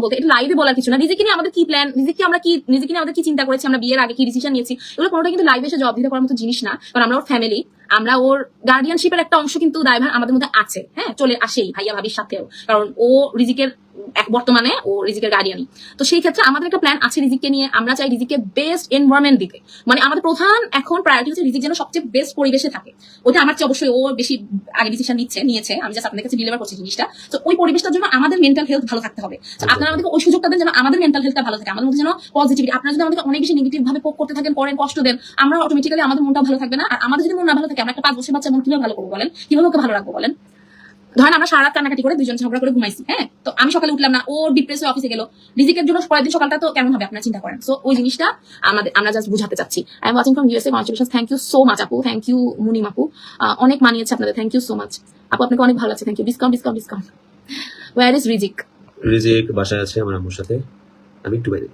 বলতে, এটা লাইভে বলার কিছু না। নিজেকে নিয়ে আমাদের কি প্ল্যান, নিজেকে নিয়ে আমাদের কি চিন্তা করেছি, আমরা বিয়ের আগে কি ডিসিশন নিয়েছি, এগুলো কোনোটা কিন্তু লাইভে এসে জবাব দিতে পারার মতো জিনিস না। কারণ আমরা ওর ফ্যামিলি, আমরা ওর গার্ডিয়ানশিপের একটা অংশ কিন্তু দায়ভার আমাদের মধ্যে আছে, হ্যাঁ, চলে আসেই ভাইয়া ভাবির সাথেও। কারণ ও রিজিকের বর্তমানে ও রিজিকের গার্ডিয়ানই। তো সেই ক্ষেত্রে আমাদের একটা প্ল্যান আছে রিজিককে নিয়ে। আমরা চাই রিজিককে বেস্ট এনভায়রনমেন্ট দিতে, মানে আমাদের প্রধান এখন প্রায়োরিটি হচ্ছে রিজিক যেন সবচেয়ে বেস্ট পরিবেশে থাকে। ওটা আমার চেয়ে অবশ্যই ও বেশি আগে ডিসিশন নিয়েছে, আমি জাস্ট আপনাদের কাছে ডেলিভার করছি জিনিসটা। তো ওই পরিবেশটার জন্য আমাদের মেন্টাল হেলথ ভালো থাকতে হবে। আপনারা আমাদেরকে ওই সুযোগটা দেন যেন আমাদের মেন্টাল হেলথটা ভালো থাকে, আমাদের মধ্যে যেন পজিটিভিটি। আপনারা যদি আমাদেরকে অনেক বেশি নেগেটিভ ভাবে পোক করতে থাকেন, করেন, কষ্ট দেন, আমরা অটোমেটিক্যালি আমাদের মনটা ভালো থাকবে না। আর আমাদের যদি মন না ভালো থাকে, আমরা একটা 5 বছর বাচ্চা মন কিভাবে ভালো করবো বলেন, কিভাবে ওকে ভালো রাখবো বলেন? ধরেন আমরা সারা রাত কান্নাকাটি করে দুজন ঝগড়া করে ঘুমাইছি, হ্যাঁ, তো আমি সকালে উঠলাম না, ও ডিপ্রেস হয়ে অফিসে গেল, রিজিকের জন্য পরের দিন সকালটা তো কেমন হবে আপনারা চিন্তা করেন। সো ওই জিনিসটা আমরা জাস্ট বুঝাতে চাচ্ছি। I am watching from USA, congratulations, thank you so much আপু, থ্যাংক ইউ মুনিম আপু, অনেক মানিয়েছে আপনাদের, থ্যাংক ইউ সো মাচ আপু, আপনাকে অনেক ভালো আছে, thank you. Discount. Where is Rizik? Rizik বাসায় আছে আমার আম্মুর সাথে, আমি একটু বাইরে।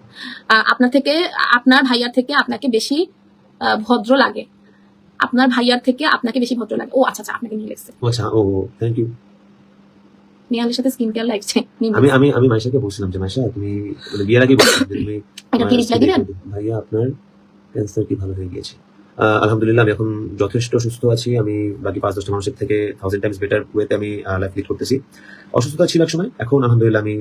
আপনার ভাইয়ার থেকে আপনাকে বেশি ভদ্র লাগে, আপনার ভাইয়ার থেকে আপনাকে বেশি ভদ্র লাগে। ও আচ্ছা, আপনাকে নিয়ে লেগেছে। আচ্ছা, ও থ্যাংক ইউ। নিয়ালের সাথে স্কিন কেয়ার লাগছে। আমি মাইশাকে বলছিলাম যে মাইশা তুমি বিয়ের আগে বলছিলাম যে তুমি এটা কি রিপ্লাই দিবেন? ভাইয়া আপনার ক্যান্সার কি ভালো হয়ে গিয়েছে? আলহামদুলিল্লাহ আমি এখন যথেষ্ট সুস্থ আছি। আমি বাকি 5-10টা মানুষের থেকে 1000 টাইমস বেটার ওয়েতে আমি লাইফ লিড করতেছি। অসুস্থতা ছিল এক সময়, এখন আলহামদুলিল্লাহ আমি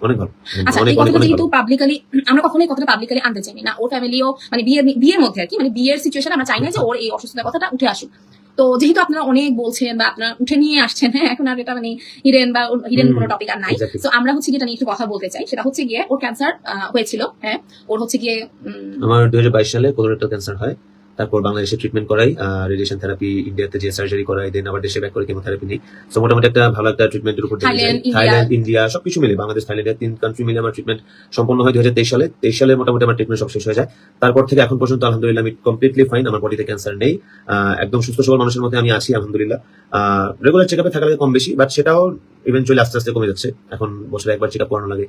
অনেক ভালো। আচ্ছা, এই কথাটা যেহেতু পাবলিকলি, আমরা কখনোই এই কথাটা পাবলিকলি আনতে চাইনি না। ওর ফ্যামিলিও মানে বিয়ের মধ্যে আর কি, মানে বিয়ের সিচুয়েশন আমরা চাই না যে ওর এই অসুস্থতার কথাটা উঠে আসুক। তো যেহেতু আপনারা অনেক বলছেন বা আপনারা উঠে নিয়ে আসছেন, হ্যাঁ, এখন আর এটা মানে হিডেন কোনো টপিক আর নাই। তো আমরা হচ্ছে গিয়ে এটা নিয়ে একটু কথা বলতে চাই। সেটা হচ্ছে গিয়ে ওর ক্যান্সার হয়েছিল, হ্যাঁ, ওর হচ্ছে গিয়ে আমার 2022 সালে কোলোরেক্টাল ক্যান্সার হয়। তারপর বাংলাদেশে ট্রিটমেন্ট করাই, রেডিয়েশন থেরাপি, ইন্ডিয়াতে যে সার্জারি করাই, দেন আবার দেশে ব্যাক করে কেমোথেরাপি নেই। সো মোটামুটি একটা ভালো একটা ট্রিটমেন্টের উপর থাইল্যান্ড, ইন্ডিয়া সবকিছু মিলে, বাংলাদেশ, থাইল্যান্ড 3 কান্ট্রি মিলে আমার ট্রিটমেন্ট সম্পন্ন হয় 2023 সালে। 23 সালে মোটামুটি আমার ট্রিটমেন্ট সব শেষ হয়ে যায়। তারপর থেকে এখন পর্যন্ত আলহামদুলিল্লাহ আমি কমপ্লিটলি ফাইন, আমার বডিতে ক্যান্সার নেই, একদম সুস্থ সবল মানুষের মধ্যে আমি আছি আলহামদুলিল্লাহ। রেগুলার চেকআপে থাকা লাগে কম বেশি, বাট সেটাও ইভেন্চুয়ালি আস্তে আস্তে কমে যাচ্ছে। এখন বছরে একবার চেকআপ করানো লাগে,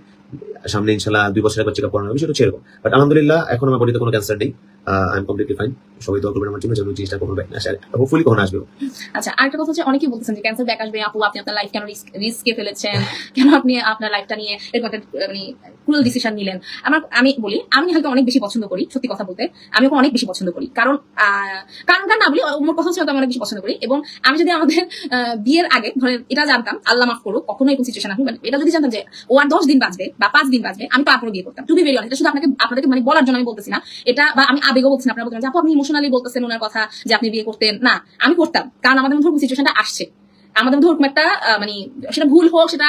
সামনে ইনশাআল্লাহ 2 বছরে একবার চেকআপ করানো হবে, সেটা সেরকম। বাট আলহামদুলিল্লাহ এখন আমার বডিতে কোনো ক্যান্সার নেই, আই এম কমপ্লিটলি ফাইন। সবাই দোয়া করবেন আমার জন্য যেন জিনিসটা কখনো ব্যাক না আসে, হোপফুলি কখনো আসবে। আচ্ছা, আরেকটা কথা হচ্ছে, অনেকেই বলতেছেন যে ক্যান্সার ব্যাক আসবে, আপু আপনি আপনার লাইফ কেন রিস্কে ফেলেছেন, কেন আপনি আপনার লাইফটা নিয়ে এরকম একটা মানে ক্রুয়েল ডিসিশন নিলেন। আমি বলি, আমি হয়তো অনেক বেশি পছন্দ করি, সত্যি কথা বলতে আমি ওকে অনেক বেশি পছন্দ করি। কারণটা না বলি, ওর কথা হচ্ছে আমি অনেক বেশি পছন্দ করি। এবং আমি যদি আমাদের বিয়ের আগে ধরেন এটা জানতাম, আল্লাহ মাফ করুক, কখনো এরকম সিচুয়েশন আসবে, এটা যদি জানতাম যে ও আর 10 দিন বাঁচবে বা 5 দিন বাঁচবে, আমি তারপরে বিয়ে করতাম। টু বি ভেরি অনেস্ট, এটা শুধু আপনাদেরকে মানে বলার জন্য আমি বলতেছি না এটা, বা আমি আবেগও বলছি না। আপনারা বলতেন যে আপু আপনি ইমোশনালি বলতেছেন ওনার কথা যে আপনি বিয়ে করতেন না, আমি করতাম। কারণ আমাদের মধ্যে ওরকম সিচুয়েশনটা আসছে, আমাদের মধ্যে ওরকম একটা মানে সেটা ভুল হোক, সেটা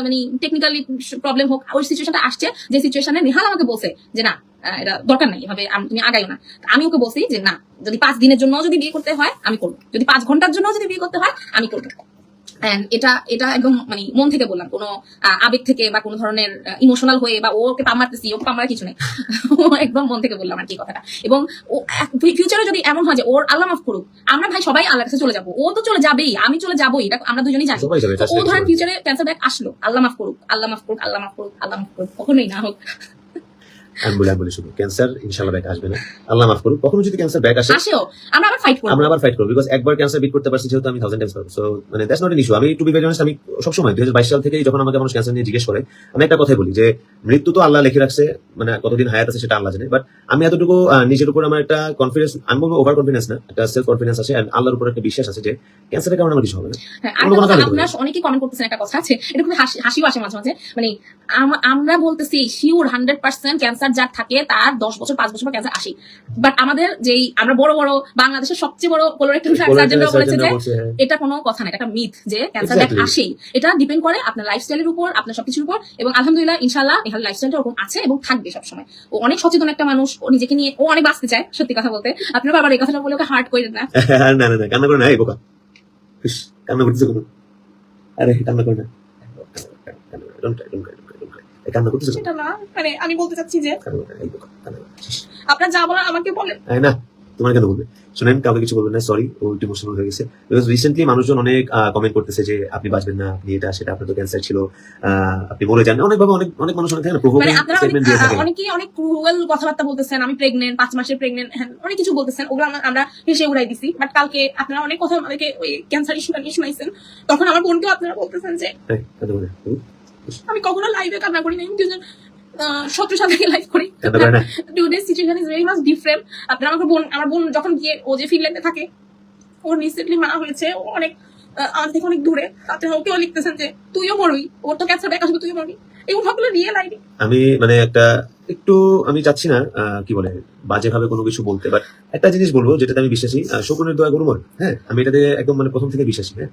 মানে টেকনিক্যালি প্রবলেম হোক, ওই সিচুয়েশনটা আসছে যে সিচুয়েশনে নেহাল আমাকে বলছে যে না এটা দরকার নাই, এভাবে তুমি আগাইও না। আমি ওকে বলছি যে না, যদি 5 দিনের জন্য যদি বিয়ে করতে হয় আমি করবো, যদি 5 ঘন্টার জন্য যদি বিয়ে করতে হয় আমি করবো। এটা একদম মানে মন থেকে বললাম, কোনো আবেগ থেকে বা কোনো ধরনের ইমোশনাল হয়ে বা ওকে পামারতেছি, ওকে পামার কিছু নেই, একদম মন থেকে বললাম আর কি কথাটা। এবং ও ফিউচারে যদি এমন হয় যে ওর আল্লাহ মাফ করুক, আমরা ভাই সবাই আল্লাহর কাছে চলে যাবো, ও তো চলে যাবেই, আমি চলে যাবোই, এটা আমরা দুজনেই জানি। ও ধরেন ফিউচারে ক্যান্সার ব্যাক আসলো, আল্লাহ মাফ করুক, আল্লাহ মাফ করুক, আল্লাহ মাফ করুক, আল্লাহ মাফ করুক, কখনোই না হোক। আমি বলি শুধু ক্যান্সার ইনশাআল্লাহ ব্যাক আসবে না, আল্লাহ মাফ করুক। কখনো যদি ক্যান্সার ব্যাক আসেও আমরা আবার ফাইট করব, বিকজ একবার ক্যান্সার বিট করতে পারছি যেহেতু আমি 1000 টাইমস পারবো। সো মানে দ্যাটস নট এন ইস্যু। আমি টু বি ভেরি অনেস্ট, আমি সবসময় 2022 সাল থেকে যখন আমাকে মানুষ ক্যান্সার নিয়ে জিজ্ঞেস করে, আমি একটা কথাই বলি যে মৃত্যু তো আল্লাহ লিখে রাখছে, মানে কতদিন হায়াত আছে সেটা আল্লাহ জানে। বাট আমি এতটুকু নিজের উপর আমার একটা কনফিডেন্স, আমি বলবো ওভার কনফিডেন্স না, একটা সেলফ কনফিডেন্স আছে, এন্ড আল্লাহর উপর একটা বিশ্বাস আছে যে ক্যান্সারের কারণে আমার কিছু হবে না। আপনারা অনেকেই কমেন্ট করতেছেন, একটা কথা আছে, এটা খুব হাসিও আসে মাঝে মাঝে, মানে আমরা বলতেছি শিওর 100% ক্যান্সার যার থাকে তার 10 বছর 5 বছর পর ক্যান্সার আসে। বাট আমাদের যেই আমরা বড় বড় বাংলাদেশের সবচেয়ে বড় কোলোরেক্টাল সার্জনরা বলেছে যে এটা কোনো কথা না, এটা মিথ যে ক্যান্সার ব্যাক আসেই। এটা ডিপেন্ড করে আপনার লাইফস্টাইলের উপর, আপনার সবকিছুর উপর। এবং আলহামদুলিল্লাহ ইনশাআল্লাহ এই লাইফস্টাইলটা ওরকম আছে এবং থাকবে সবসময়। ও অনেক সচেতন একটা মানুষ, ও নিজেকে নিয়ে ও অনেক বাঁচতে চায়, সত্যি কথা বলতে। আপনারা বারবার এই কথাটা বলে ওকে হার্ট করে না। না না না, কান্না করে না, এই বোকা কান্না করতেছে কোনো, আরে কান্না করে না, কান্না করতেছে সেটা না, মানে আমি বলতে চাচ্ছি যে আপনার যা বলার আমাকে বলেন না, তোমার কেন বলবে? শুনেন, কাউকে কিছু বলবেন না, সরি, ও একটু ইমোশনাল হয়ে গেছে। বিকজ রিসেন্টলি মানুষজন অনেক কমেন্ট করতেছে যে আপনি বাঁচবেন না, আপনি এটা সেটা, আপনার তো ক্যান্সার ছিল, আপনি মরে যান। অনেকভাবে অনেক মানুষ অনেক প্রভোকিং স্টেটমেন্ট দিয়ে থাকে, অনেকেই অনেক ক্রুয়েল কথাবার্তা বলতেছেন, আমি প্রেগনেন্ট, 5 মাসের প্রেগনেন্ট, অনেক কিছু বলতেছেন, ওগুলো আমরা হেসে উড়াই দিছি। বাট কালকে আপনারা অনেক কথা আমাদেরকে ওই ক্যান্সার ইস্যুটা নিয়ে শুনাইছেন, তখন আমার বোনকেও আপনারা বলতেছেন যে আমি কখনো লাইভে কান্না করি না, আমি 2017 সাল থেকে লাইভ করি। কান্না করে না? Today situation is very much different. আপনার আমার বোন যখন গিয়ে ও যে ফিনল্যান্ডে থাকে, ওর রিসেন্টলি মা হয়েছে, ও অনেক আমাদের থেকে অনেক দূরে, তাতে ওকেও লিখতেছেন যে তুইও মরবি, ওর তো ক্যান্সার ব্যাক আসবে, তুইও মরবি। এই কথাগুলো রিয়েল আইডি। আমি মানে একটা একটু আমি চাচ্ছি না কি বলে বাজেভাবে কোনো কিছু বলতে, বাট একটা জিনিস বলবো যেটাতে আমি বিশ্বাসী, শকুনের দোয়া গরু মর। হ্যাঁ, আমি এটাতে একদম মানে প্রথম থেকে বিশ্বাসী। হ্যাঁ,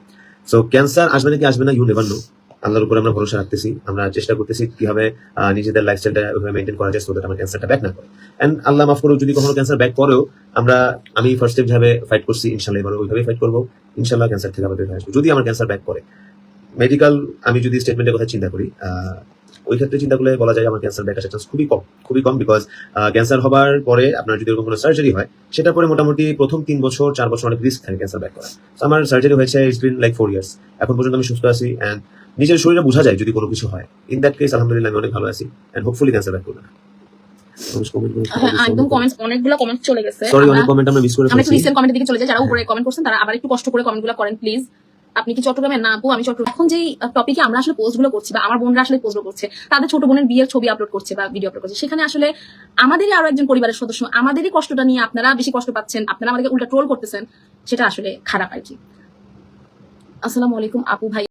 সো ক্যান্সার আসবে নাকি আসবে না, ইউ নেভার নো। আল্লাহর উপরে আমরা ভরসা রাখতেছি, আমরা চেষ্টা করতেছি কিভাবে নিজেদের লাইফস্টাইলটা ওইভাবে মেনটেন করা যায়, সো দ্যাট আমার ক্যান্সারটা ব্যাক না করে। এন্ড আল্লাহ মাফ করুক যদি কখনো ক্যান্সার ব্যাক করেও, আমি ফার্স্ট স্টেপ যেভাবে ফাইট করছি, ইনশাল্লাহ এবার ওইভাবে ফাইট করবো। ইনশাল্লাহ ক্যান্সার থেকে আবার বের হয়ে আসবো যদি আমার ক্যান্সার ব্যাক করে। মেডিকেল আমি যদি স্টেটমেন্টের কথা চিন্তা করি, ওই ক্ষেত্রে চিন্তা করলে বলা যায় আমার ক্যান্সার ব্যাক আসার চান্স খুবই কম, বিকজ ক্যান্সার হবার পরে আপনার যদি এরকম কোনো সার্জারি হয়, সেটার পরে মোটামুটি প্রথম 3 বছর 4 বছর অনেক রিস্ক থাকে ক্যান্সার ব্যাক করা। তো আমার সার্জারি হয়েছে, ইটস বিন লাইক 4 ইয়ার্স। এখন পর্যন্ত আমি সুস্থ আছি, এন্ড নিজের শরীরে বোঝা যায় যদি কোনো কিছু হয়। ইন দ্যাট কেস আলহামদুলিল্লাহ আমি অনেক ভালো আছি, এন্ড হোপফুলি ক্যান্সার ব্যাক করবে না। একদম কমেন্টস, অনেকগুলো কমেন্ট চলে গেছে। সরি, অনেক কমেন্ট আমরা মিস করে আমরা একটু ফেলেছি। রিসেন্ট কমেন্টের দিকে চলে যাই। যারা উপরে কমেন্ট করছেন তারা আবার একটু কষ্ট করে কমেন্টগুলো করেন প্লিজ। আপনি কি চট্টগ্রামে? না আপু, আমি চট্টগ্রাম। এখন যেই টপিকে আমরা আসলে পোস্টগুলো করছি, বা আমার বোনরা আসলে পোস্টগুলো করছে, তাদের ছোট বোনের বিয়ের ছবি আপলোড করছে বা ভিডিও আপলোড করছে, সেখানে আসলে আমাদেরই আরো একজন পরিবারের সদস্য, আমাদেরই কষ্টটা নিয়ে আপনারা বেশি কষ্ট পাচ্ছেন, আপনারা আমাদেরকে উল্টা ট্রোল করতেছেন, সেটা আসলে খারাপ আর কি। আসসালামু আলাইকুম আপু ভাই।